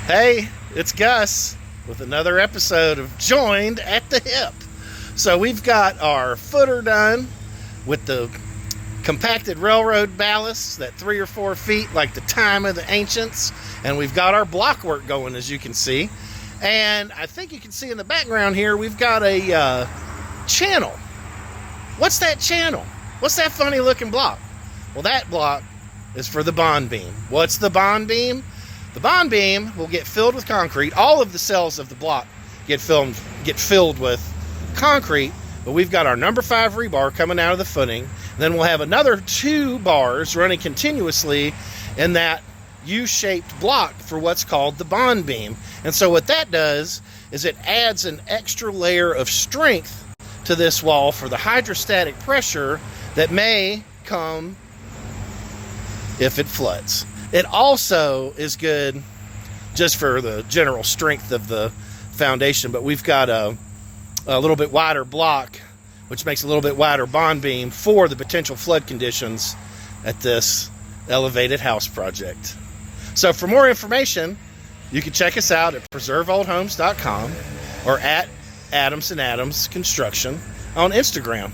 Hey, it's Gus with another episode of Joined at the Hip. So we've got our footer done with the compacted railroad ballast, that 3 or 4 feet like the time of the ancients. And we've got our block work going, as you can see. And I think you can see in the background here, we've got a channel. What's that channel? What's that funny looking block? Well, that block is for the bond beam. What's the bond beam? The bond beam will get filled with concrete. All of the cells of the block get filled with concrete, but we've got our number 5 rebar coming out of the footing. And then we'll have another 2 bars running continuously in that U-shaped block for what's called the bond beam. And so what that does is it adds an extra layer of strength to this wall for the hydrostatic pressure that may come if it floods. It also is good just for the general strength of the foundation, but we've got a little bit wider block, which makes a little bit wider bond beam for the potential flood conditions at this elevated house project. So for more information, you can check us out at preserveoldhomes.com or at Adams & Adams Construction on Instagram.